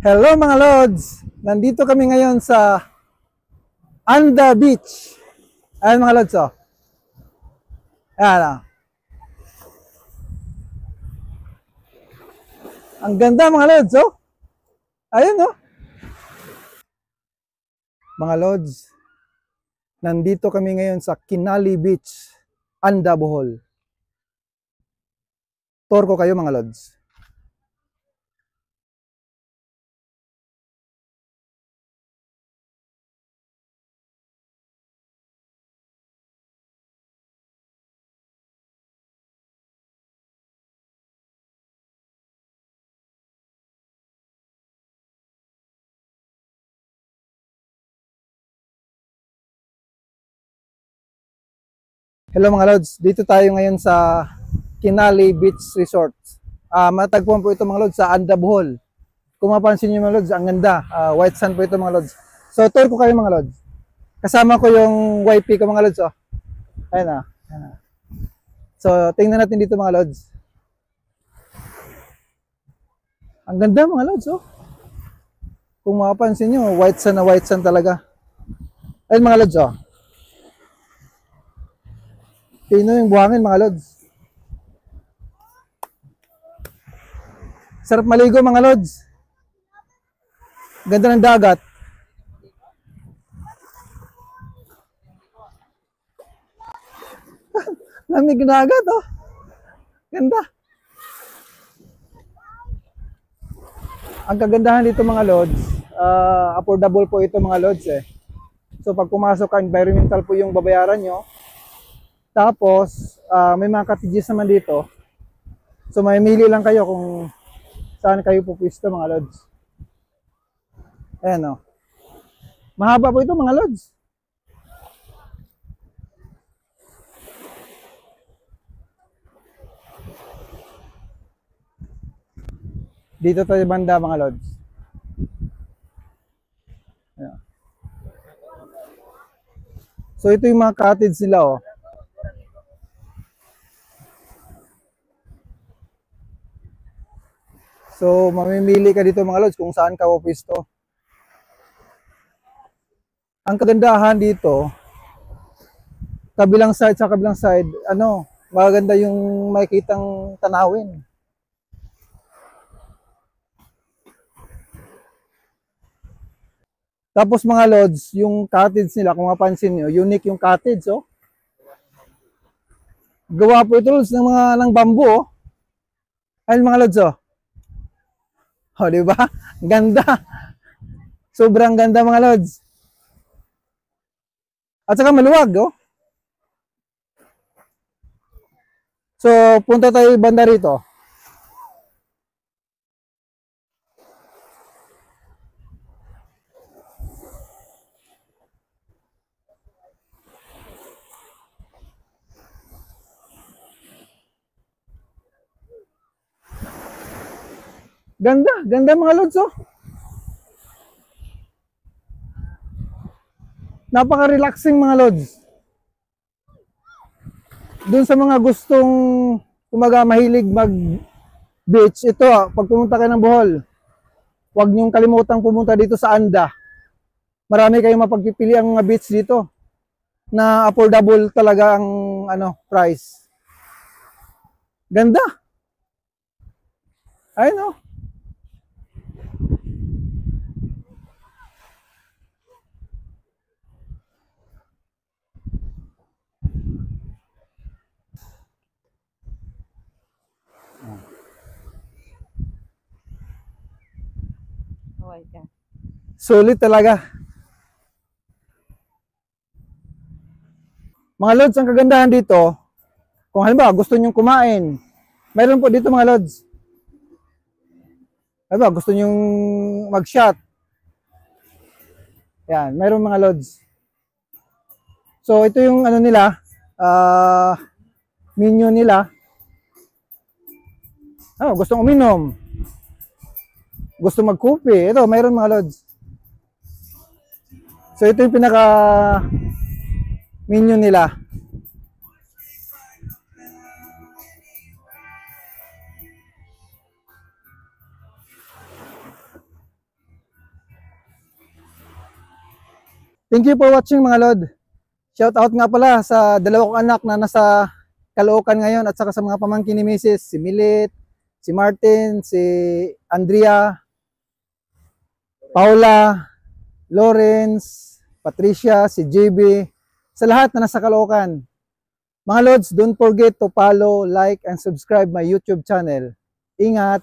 Hello mga Lods! Nandito kami ngayon sa Anda Beach. Ayan mga Lods, oh. Ayan, oh. Ang ganda mga Lods, oh. Ayan, oh. Mga Lods, nandito kami ngayon sa Kinali Beach, Anda, Bohol. Tour ko kayo mga Lods. Hello mga Lods, dito tayo ngayon sa Kinali Beach Resort. Matagpuan po ito mga Lods sa Anda, Bohol. Kung mapansin niyo mga Lods, ang ganda. White sand po ito mga Lods. So tour ko kayo mga Lods. Kasama ko yung YP ko mga Lods, oh. Ayan na. So tingnan natin dito mga Lods. Ang ganda mga Lods, oh. Kung mapapansin nyo, white sand na white sand talaga. Ayun mga Lods, oh. Pino yung buhangin mga Lods. Sarap maligo mga Lods. Ganda ng dagat. Lamig na dagat, oh. Ganda. Ang kagandahan dito mga Lods, affordable po ito mga Lods eh. So pag pumasok ka, environmental po yung babayaran nyo. Tapos, may mga cottages naman dito. So may mili lang kayo kung saan kayo pupwisto mga Lods. Ayan, oh. Mahaba po ito mga Lods. Dito tayo banda mga Lods. Ayan. So ito yung mga cottage nila, oh. So mamimili ka dito mga Lods kung saan ka pupwisto. Ang kagandahan dito, kabilang side sa kabilang side, maganda yung makikitang tanawin. Tapos mga Lods, yung cottage nila, kung mapansin nyo, unique yung cottage, oh. Gawa po ito Lods ng bamboo, oh. Ayun mga Lods, oh. Oh, di ba? Ganda. Sobrang ganda mga Lods. At saka maluwag, oh. So, punta tayo banda rito. Ganda, ganda mga Lods, oh. Napaka-relaxing mga Lods. Doon sa mga gustong mahilig mag-beach, ito, pag pumunta kayo ng Bohol, huwag niyong kalimutang pumunta dito sa Anda. Marami kayong mapagpipili ang mga beach dito na affordable talaga ang price. Ganda. Ayun, oh. Sulit talaga. Mga Lods, ang kagandahan dito, kung halimbawa gusto nyong kumain, mayroon po dito mga Lods. Halimbawa gusto nyong mag-shot. Yan, mayroon mga Lods. So ito yung nila, menu nila. Gustong uminom. Gusto magkupi. Ito, mayroon mga Lods. So ito yung pinaka menu nila. Thank you for watching mga Lord. Shout out nga pala sa dalawa kong anak na nasa Caloocan ngayon at saka sa mga pamangkin ni Mrs. Si Milit, si Martin, si Andrea, Paula, Lawrence, Patricia, si JB, sa lahat na nasa Caloocan. Mga Lods, don't forget to follow, like, and subscribe my YouTube channel. Ingat!